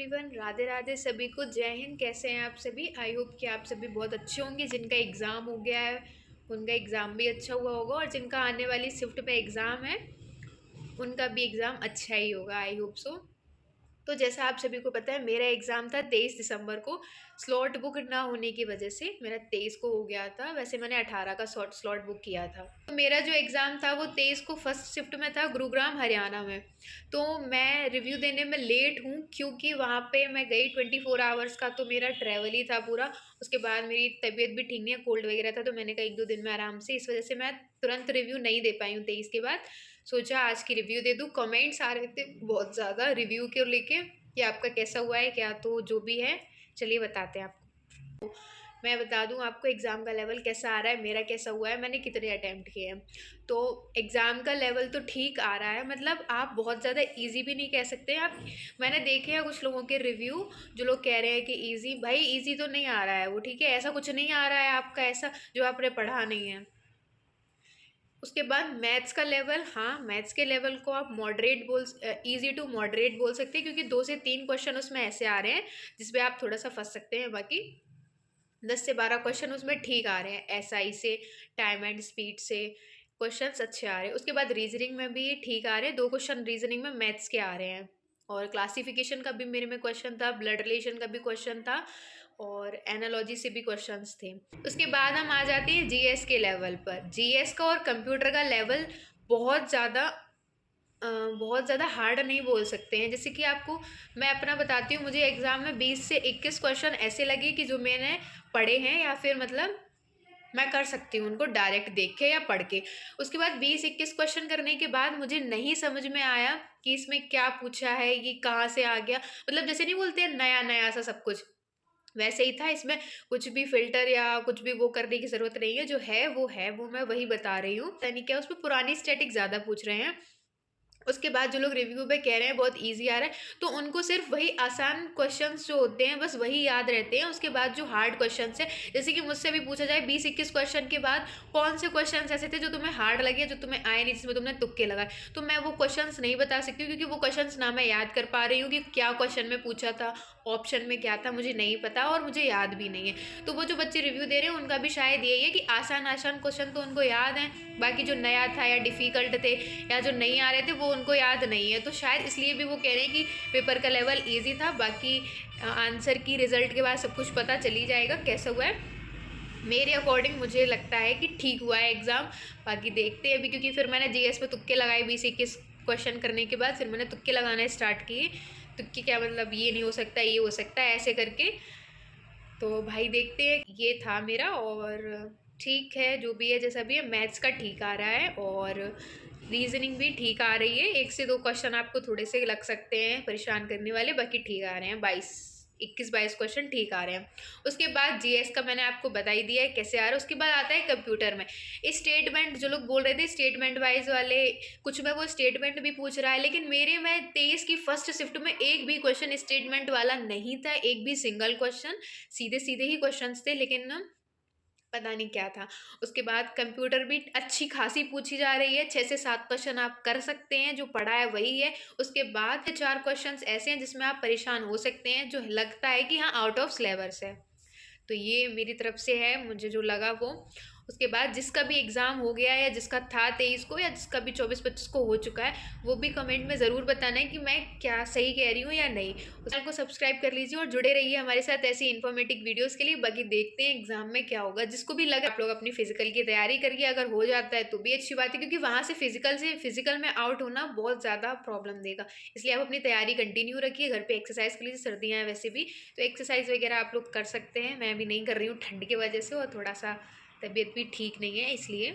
Everyone, Radhe Radhe सभी को। जय हिंद। कैसे हैं आप सभी? आई होप कि आप सभी बहुत अच्छे होंगे। जिनका एग्ज़ाम हो गया है उनका एग्ज़ाम भी अच्छा हुआ होगा, और जिनका आने वाली शिफ्ट पे एग्ज़ाम है उनका भी एग्ज़ाम अच्छा ही होगा। I hope so. तो जैसा आप सभी को पता है, मेरा एग्ज़ाम था 23 दिसंबर को। स्लॉट बुक ना होने की वजह से मेरा 23 को हो गया था। वैसे मैंने 18 का स्लॉट बुक किया था। तो मेरा जो एग्ज़ाम था वो 23 को फर्स्ट शिफ्ट में था, गुरुग्राम हरियाणा में। तो मैं रिव्यू देने में लेट हूँ क्योंकि वहाँ पे मैं गई 24 आवर्स का, तो मेरा ट्रैवल ही था पूरा। उसके बाद मेरी तबीयत भी ठीक नहीं है, कोल्ड वगैरह था, तो मैंने कहा 1-2 दिन में आराम से, इस वजह से मैं तुरंत रिव्यू नहीं दे पाई हूँ 23 के बाद। सोचा आज की रिव्यू दे दूँ। कमेंट्स आ रहे थे बहुत ज़्यादा रिव्यू के लेके कि आपका कैसा हुआ है क्या, तो जो भी है चलिए बताते हैं आपको। मैं बता दूं आपको एग्ज़ाम का लेवल कैसा आ रहा है, मेरा कैसा हुआ है, मैंने कितने अटैम्प्ट किए हैं। तो एग्ज़ाम का लेवल तो ठीक आ रहा है, मतलब आप बहुत ज़्यादा इजी भी नहीं कह सकते आप। मैंने देखे हैं कुछ लोगों के रिव्यू, जो लोग कह रहे हैं कि इजी। भाई इजी तो नहीं आ रहा है वो, ठीक है, ऐसा कुछ नहीं आ रहा है आपका ऐसा जो आपने पढ़ा नहीं है। उसके बाद मैथ्स का लेवल, हाँ मैथ्स के लेवल को आप मॉडरेट इजी टू मॉडरेट बोल सकते हैं, क्योंकि 2 से 3 क्वेश्चन उसमें ऐसे आ रहे हैं जिसमें आप थोड़ा सा फंस सकते हैं। बाकी 10 से 12 क्वेश्चन उसमें ठीक आ रहे हैं, एसआई से, टाइम एंड स्पीड से क्वेश्चंस अच्छे आ रहे हैं। उसके बाद रीजनिंग में भी ठीक आ रहे हैं, 2 क्वेश्चन रीजनिंग में मैथ्स के आ रहे हैं। और क्लासिफिकेशन का भी मेरे में क्वेश्चन था, ब्लड रिलेशन का भी क्वेश्चन था, और एनालॉजी से भी क्वेश्चंस थे। उसके बाद हम आ जाते हैं जीएस के लेवल पर। जीएस का और कंप्यूटर का लेवल बहुत ज़्यादा बहुत ज़्यादा हार्ड नहीं बोल सकते हैं। जैसे कि आपको मैं अपना बताती हूँ, मुझे एग्ज़ाम में 20 से 21 क्वेश्चन ऐसे लगे कि जो मैंने पढ़े हैं, या फिर मतलब मैं कर सकती हूँ उनको डायरेक्ट देख के या पढ़ के। उसके बाद 20-21 क्वेश्चन करने के बाद मुझे नहीं समझ में आया कि इसमें क्या पूछा है, ये कहाँ से आ गया। मतलब जैसे नहीं बोलते हैं नया नया सा सब कुछ, वैसे ही था। इसमें कुछ भी फ़िल्टर या कुछ भी वो करने की ज़रूरत नहीं है, जो है वो मैं वही बता रही हूँ। पता नहीं क्या उसमें पुरानी स्टैटिक ज़्यादा पूछ रहे हैं। उसके बाद जो लोग रिव्यू पे कह रहे हैं बहुत ईज़ी आ रहा है, तो उनको सिर्फ वही आसान क्वेश्चंस जो होते हैं बस वही याद रहते हैं। उसके बाद जो हार्ड क्वेश्चंस है, जैसे कि मुझसे भी पूछा जाए 20-21 क्वेश्चन के बाद कौन से क्वेश्चंस ऐसे थे जो तुम्हें हार्ड लगे, जो तुम्हें आए नहीं, जिसमें तुमने तुक्के लगाए, तो मैं वो क्वेश्चंस नहीं बता सकती हूँ, क्योंकि वो क्वेश्चंस ना मैं याद कर पा रही हूँ कि क्या क्वेश्चन में पूछा था, ऑप्शन में क्या था, मुझे नहीं पता और मुझे याद भी नहीं है। तो वो जो बच्चे रिव्यू दे रहे हैं उनका भी शायद यही है कि आसान आसान क्वेश्चन तो उनको याद हैं, बाकी जो नया था या डिफ़िकल्ट थे या जो नहीं आ रहे थे वो उनको याद नहीं है। तो शायद इसलिए भी वो कह रहे हैं कि पेपर का लेवल ईजी था। बाकी आंसर की रिज़ल्ट के बाद सब कुछ पता चली जाएगा कैसा हुआ है। मेरे अकॉर्डिंग मुझे लगता है कि ठीक हुआ है एग्ज़ाम। बाकी देखते हैं अभी, क्योंकि फिर मैंने जीएस पे तुक्के लगाए 20-21 क्वेश्चन करने के बाद, फिर मैंने तुक्के लगाने स्टार्ट किए। तुक्के क्या मतलब, ये नहीं हो सकता, ये हो सकता है, ऐसे करके। तो भाई देखते हैं। ये था मेरा, और ठीक है जो भी है जैसा भी है। मैथ्स का ठीक आ रहा है और रीजनिंग भी ठीक आ रही है। 1 से 2 क्वेश्चन आपको थोड़े से लग सकते हैं परेशान करने वाले, बाकी ठीक आ रहे हैं। 21-22 क्वेश्चन ठीक आ रहे हैं। उसके बाद जीएस का मैंने आपको बता ही दिया है कैसे आ रहा है। उसके बाद आता है कंप्यूटर में स्टेटमेंट। जो लोग बोल रहे थे स्टेटमेंट वाइज वाले, कुछ में वो स्टेटमेंट भी पूछ रहा है, लेकिन मेरे में 23 की फर्स्ट शिफ्ट में एक भी क्वेश्चन स्टेटमेंट वाला नहीं था, एक भी सिंगल क्वेश्चन। सीधे सीधे ही क्वेश्चंस थे, लेकिन ना पता नहीं क्या था। उसके बाद कंप्यूटर भी अच्छी खासी पूछी जा रही है, 6 से 7 क्वेश्चन आप कर सकते हैं, जो पढ़ा है वही है। उसके बाद 4 क्वेश्चंस ऐसे हैं जिसमें आप परेशान हो सकते हैं, जो लगता है कि हाँ आउट ऑफ सिलेबस है। तो ये मेरी तरफ से है, मुझे जो लगा वो। उसके बाद जिसका भी एग्ज़ाम हो गया है, या जिसका था 23 को, या जिसका भी 24-25 को हो चुका है, वो भी कमेंट में ज़रूर बताना है कि मैं क्या सही कह रही हूँ या नहीं। उस चैनल को सब्सक्राइब कर लीजिए और जुड़े रहिए हमारे साथ ऐसी इन्फॉर्मेटिव वीडियोज़ के लिए। बाकी देखते हैं एग्ज़ाम में क्या होगा। जिसको भी लगा, आप लोग अपनी फ़िज़िकल की तैयारी करिए, अगर हो जाता है तो भी अच्छी बात है, क्योंकि वहाँ से फ़िज़िकल में आउट होना बहुत ज़्यादा प्रॉब्लम देगा। इसलिए आप अपनी तैयारी कंटिन्यू रखिए, घर पे एक्सरसाइज कर लीजिए, सर्दियाँ हैं वैसे भी, तो एक्सरसाइज वगैरह आप लोग कर सकते हैं। मैं भी नहीं कर रही हूँ ठंड की वजह से, और थोड़ा सा तबीयत भी ठीक नहीं है इसलिए।